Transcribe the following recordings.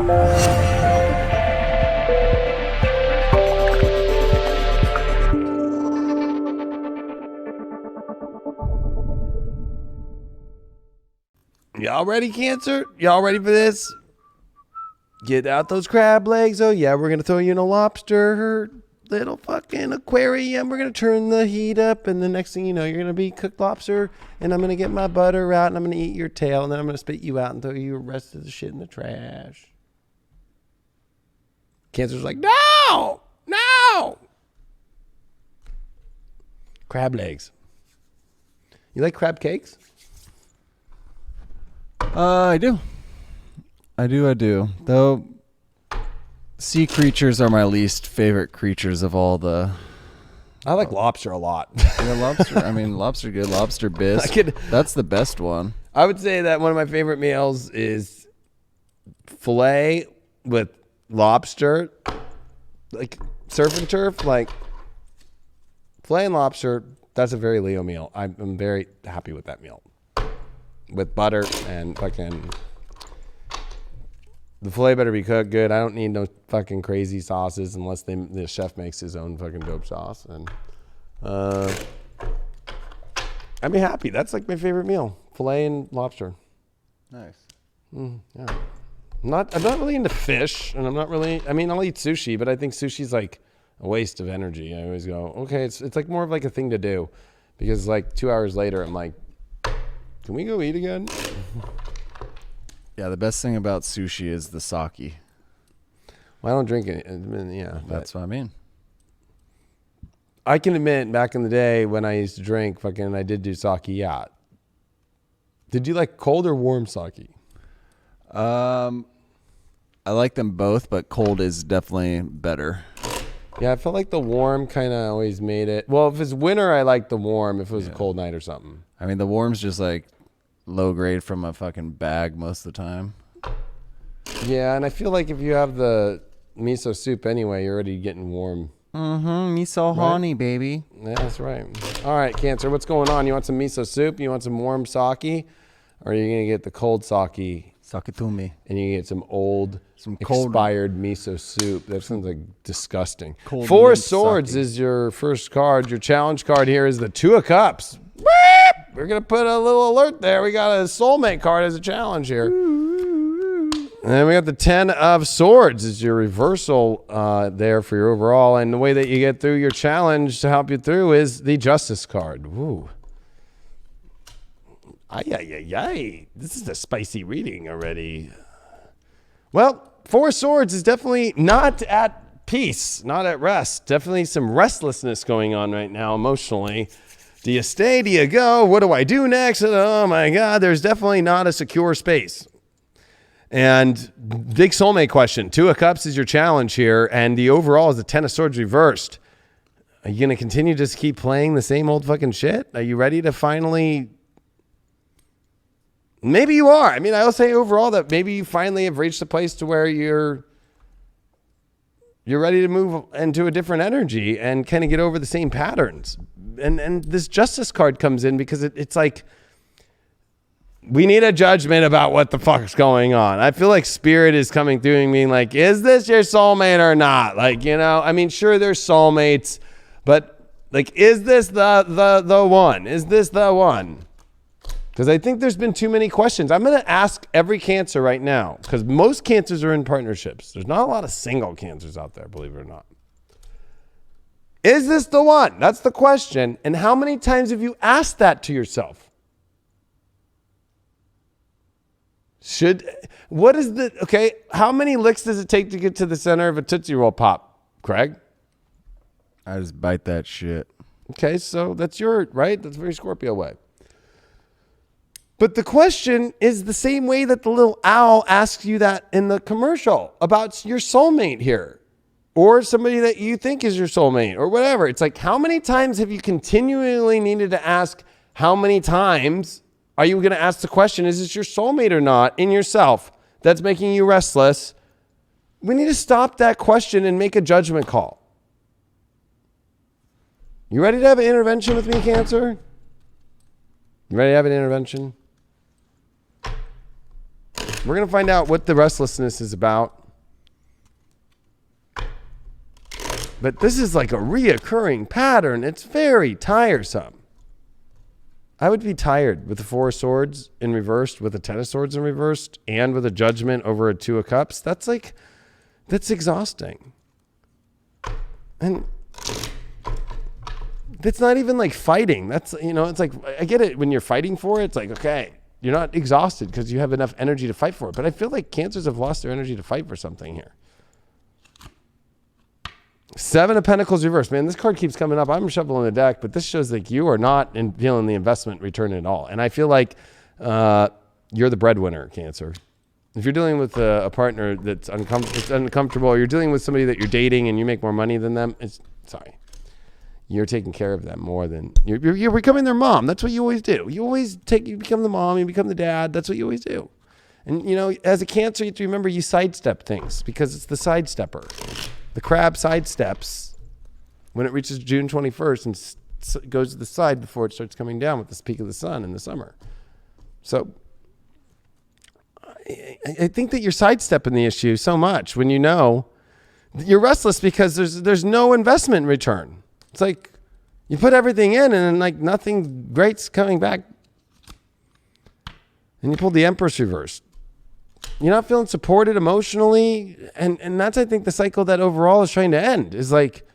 Y'all ready, Cancer? Y'all ready for this? Get out those crab legs. Oh, yeah, we're going to throw you in a lobster little fucking aquarium. We're going to turn the heat up, and the next thing you know, you're going to be cooked lobster, and I'm going to get my butter out, and I'm going to eat your tail, and then I'm going to spit you out and throw you the rest of the shit in the trash. Cancer's like, no! Crab legs. You like crab cakes? I do. Though sea creatures are my least favorite creatures of all the... I like lobster a lot. Yeah, lobster. I mean, lobster good. Lobster bisque. That's the best one. I would say that one of my favorite meals is filet with lobster. Like surf and turf. Like filet and lobster. That's a very Leo meal. I'm very happy with that meal. With butter and fucking... The filet better be cooked good. I don't need no fucking crazy sauces unless the chef makes his own fucking dope sauce. And I'd be happy. That's like my favorite meal. Filet and lobster. Nice. Yeah. I'm not really into fish, and I'm not really... I mean, I'll eat sushi, but I think sushi's like a waste of energy. I always go, okay, it's like more of like a thing to do. Because like 2 hours later, I'm like, can we go eat again? Yeah, the best thing about sushi is the sake. Well, I don't drink it. Yeah, that's what I mean. I can admit, back in the day when I used to drink, fucking, I did do sake. Yeah. Did you like cold or warm sake? I like them both, but cold is definitely better. Yeah, I felt like the warm kind of always made it. Well, if it's winter, I like the warm. If it was a cold night or something. I mean, the warm's just like low grade from a fucking bag most of the time. Yeah, and I feel like if you have the miso soup anyway, you're already getting warm. Miso honey, baby. Yeah, that's right. All right, Cancer, what's going on? You want some miso soup? You want some warm sake? Or are you going to get the cold sake? Sake to me. And you get some cold expired miso soup. That sounds like disgusting. Cold Four Swords is your first card. Your challenge card here is the Two of Cups. We're going to put a little alert there. We got a soulmate card as a challenge here. And then we got the 10 of Swords is your reversal there for your overall. And the way that you get through your challenge to help you through is the Justice card. Woo. Ay. This is a spicy reading already. Well, Four Swords is definitely not at peace, not at rest. Definitely some restlessness going on right now emotionally. Do you stay? Do you go? What do I do next? Oh my God, there's definitely not a secure space. And big soulmate question. Two of Cups is your challenge here, and the overall is the 10 of Swords reversed. Are you going to continue to just keep playing the same old fucking shit? Are you ready to finally... Maybe you are. I mean, I'll say overall that maybe you finally have reached a place to where you're ready to move into a different energy and kind of get over the same patterns. And this Justice card comes in because it's like, we need a judgment about what the fuck's going on. I feel like Spirit is coming through and being like, is this your soulmate or not? Like, you know, I mean, sure, they're soulmates, but like, is this the one? Is this the one? Because I think there's been too many questions. I'm going to ask every Cancer right now, because most Cancers are in partnerships. There's not a lot of single Cancers out there, believe it or not. Is this the one? That's the question. And how many times have you asked that to yourself? How many licks does it take to get to the center of a Tootsie Roll Pop, Craig? I just bite that shit. Okay, so that's right? That's very Scorpio way. But the question is the same way that the little owl asks you that in the commercial about your soulmate here, or somebody that you think is your soulmate or whatever. It's like, how many times have you continually needed to ask, how many times are you going to ask the question, is this your soulmate or not, in yourself that's making you restless? We need to stop that question and make a judgment call. You ready to have an intervention with me, Cancer? You ready to have an intervention? We're going to find out what the restlessness is about. But this is like a reoccurring pattern. It's very tiresome. I would be tired with the Four of Swords in reversed, with the Ten of Swords in reversed, and with a Judgment over a Two of Cups. That's exhausting. And it's not even like fighting. That's, it's like, I get it when you're fighting for it. It's like, okay, you're not exhausted because you have enough energy to fight for it. But I feel like Cancers have lost their energy to fight for something here. Seven of Pentacles reversed. Man, this card keeps coming up. I'm shuffling the deck, but this shows like you are not feeling the investment return at all. And I feel like you're the breadwinner, Cancer. If you're dealing with a partner that's uncomfortable, or you're dealing with somebody that you're dating and you make more money than them, you're taking care of them more than you're becoming their mom. That's what you always do. You become the mom, you become the dad. That's what you always do. And as a Cancer, you have to remember you sidestep things because it's the sidestepper. The crab sidesteps when it reaches June 21st and goes to the side before it starts coming down with this peak of the sun in the summer. So I think that you're sidestepping the issue so much when you're restless because there's no investment return. It's like you put everything in and then like nothing great's coming back. And you pulled the Empress reversed. You're not feeling supported emotionally. And that's, I think, the cycle that overall is trying to end is like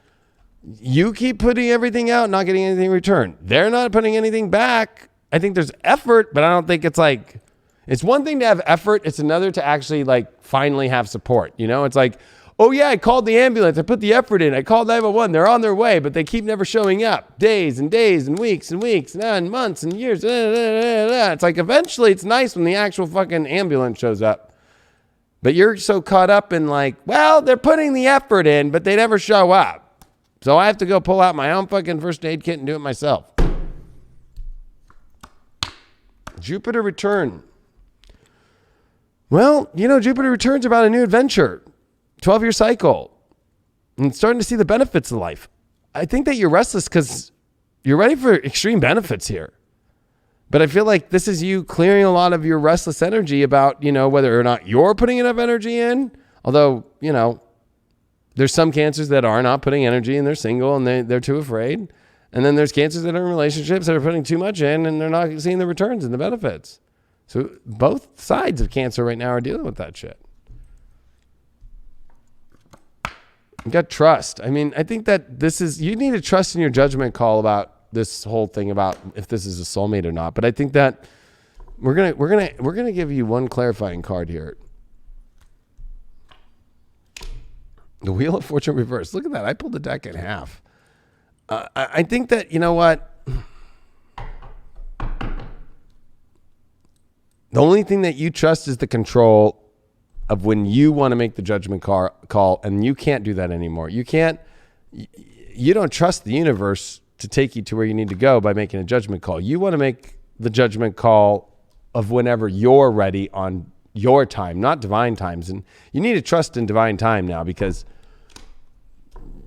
you keep putting everything out, not getting anything in return. They're not putting anything back. I think there's effort, but I don't think it's like, it's one thing to have effort. It's another to actually like finally have support. It's like, oh yeah, I called the ambulance. I put the effort in. I called 911. They're on their way, but they keep never showing up. Days and days and weeks and months and years. It's like eventually it's nice when the actual fucking ambulance shows up. But you're so caught up in like, well, they're putting the effort in, but they never show up. So I have to go pull out my own fucking first aid kit and do it myself. Jupiter return. Well, Jupiter returns about a new adventure. 12-year cycle. And starting to see the benefits of life. I think that you're restless because you're ready for extreme benefits here. But I feel like this is you clearing a lot of your restless energy about, whether or not you're putting enough energy in. Although, there's some Cancers that are not putting energy and they're single and they're too afraid. And then there's Cancers that are in relationships that are putting too much in and they're not seeing the returns and the benefits. So both sides of Cancer right now are dealing with that shit. You got trust. I mean, I think that you need to trust in your judgment call about this whole thing about if this is a soulmate or not. But I think that we're gonna give you one clarifying card here. The Wheel of Fortune reversed. Look at that. I pulled the deck in half. I think that, you know what? The only thing that you trust is the control of when you want to make the judgment call, and you can't do that anymore. You don't trust the universe to take you to where you need to go by making a judgment call. You want to make the judgment call of whenever you're ready on your time, not divine times. And you need to trust in divine time now, because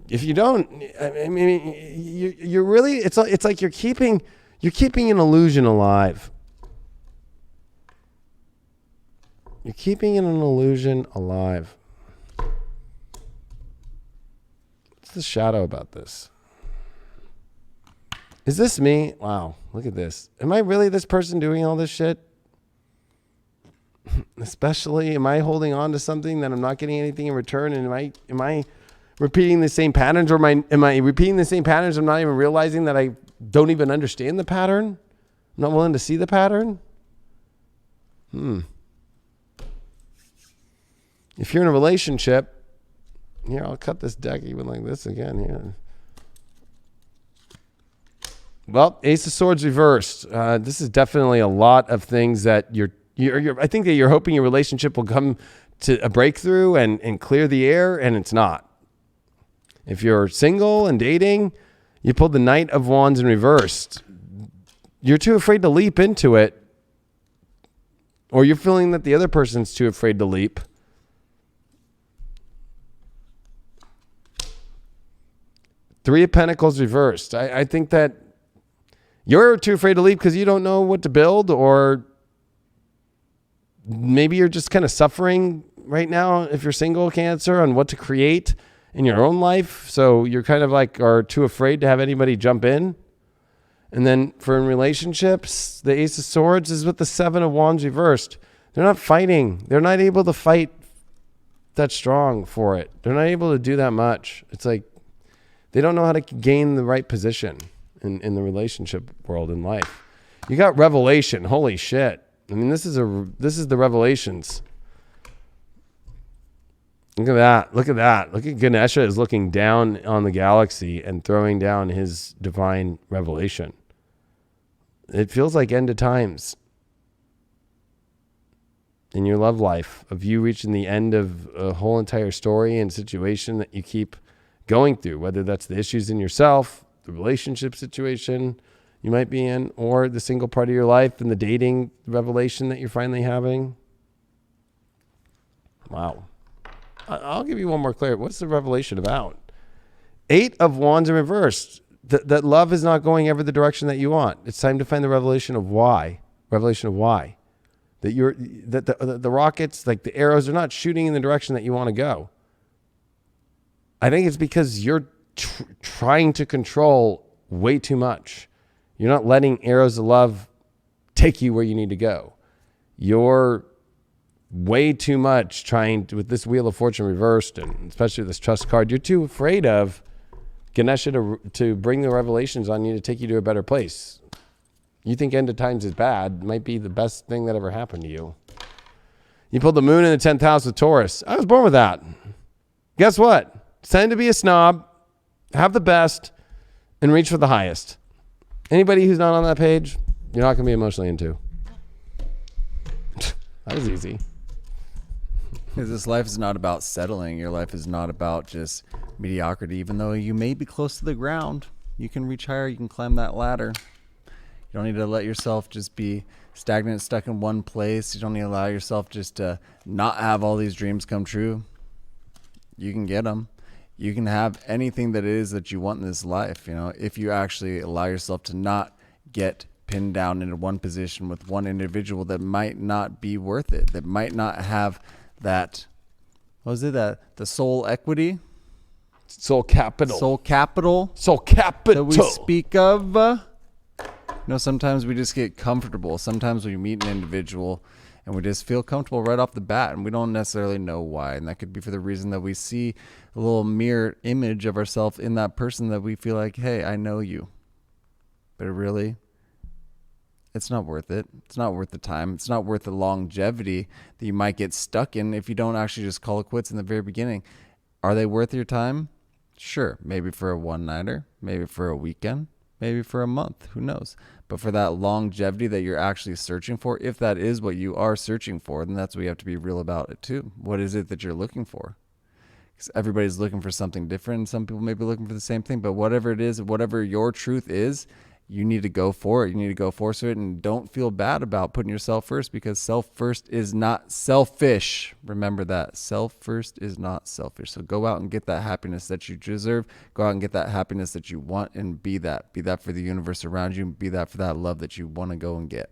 if you don't, I mean, you're really, it's like you're keeping an illusion alive. You're keeping an illusion alive. What's the shadow about this? Is this me? Wow, look at this. Am I really this person doing all this shit? Especially, am I holding on to something that I'm not getting anything in return? And am I repeating the same patterns, or am I repeating the same patterns? I'm not even realizing that I don't even understand the pattern. I'm not willing to see the pattern. If you're in a relationship, here, I'll cut this deck even like this again here. Well, Ace of Swords reversed. This is definitely a lot of things that I think that you're hoping your relationship will come to a breakthrough and clear the air, and it's not. If you're single and dating, you pulled the Knight of Wands in reversed. You're too afraid to leap into it, or you're feeling that the other person's too afraid to leap. Three of Pentacles reversed. I think that you're too afraid to leap because you don't know what to build, or maybe you're just kind of suffering right now if you're single, Cancer, on what to create in your own life. So you're kind of like are too afraid to have anybody jump in. And then for in relationships, the Ace of Swords is with the Seven of Wands reversed. They're not fighting. They're not able to fight that strong for it. They're not able to do that much. It's like they don't know how to gain the right position in the relationship world in life. You got revelation. Holy shit. I mean, this is the revelations. Look at that. Look at that. Look at Ganesha is looking down on the galaxy and throwing down his divine revelation. It feels like end of times in your love life of you reaching the end of a whole entire story and situation that you keep going through, whether that's the issues in yourself, the relationship situation you might be in, or the single part of your life and the dating revelation that you're finally having. Wow. I'll give you one more clear. What's the revelation about? Eight of Wands in reverse. That love is not going ever the direction that you want. It's time to find the revelation of why. Revelation of why. That the rockets, like the arrows, are not shooting in the direction that you want to go. I think it's because you're trying to control way too much. You're not letting arrows of love take you where you need to go. You're way too much trying to, with this Wheel of Fortune reversed, and especially this Trust card, you're too afraid of Ganesha to bring the revelations on you to take you to a better place. You think end of times is bad. It might be the best thing that ever happened to you. You pulled the moon in the 10th house of Taurus. I was born with that. Guess what? It's time to be a snob, have the best, and reach for the highest. Anybody who's not on that page, you're not going to be emotionally into. That was easy. Because this life is not about settling. Your life is not about just mediocrity. Even though you may be close to the ground, you can reach higher. You can climb that ladder. You don't need to let yourself just be stagnant, stuck in one place. You don't need to allow yourself just to not have all these dreams come true. You can get them. You can have anything that it is that you want in this life. You know, if you actually allow yourself to not get pinned down into one position with one individual that might not be worth it, that might not have that, what was it, that the soul equity? Soul capital. Soul capital. Soul capital. That we speak of. You know, sometimes we just get comfortable. Sometimes we meet an individual and we just feel comfortable right off the bat, and we don't necessarily know why. And that could be for the reason that we see a little mirror image of ourselves in that person that we feel like, hey, I know you. But really, it's not worth it. It's not worth the time. It's not worth the longevity that you might get stuck in if you don't actually just call it quits in the very beginning. Are they worth your time? Sure. Maybe for a one-nighter, maybe for a weekend, maybe for a month. Who knows? But for that longevity that you're actually searching for, if that is what you are searching for, then that's what you have to be real about it too. What is it that you're looking for? Because everybody's looking for something different. Some people may be looking for the same thing, but whatever it is, whatever your truth is, you need to go for it. You need to go force it, and don't feel bad about putting yourself first, because self first is not selfish. Remember that. Self first is not selfish. So go out and get that happiness that you deserve. Go out and get that happiness that you want, and be that. Be that for the universe around you, and be that for that love that you want to go and get.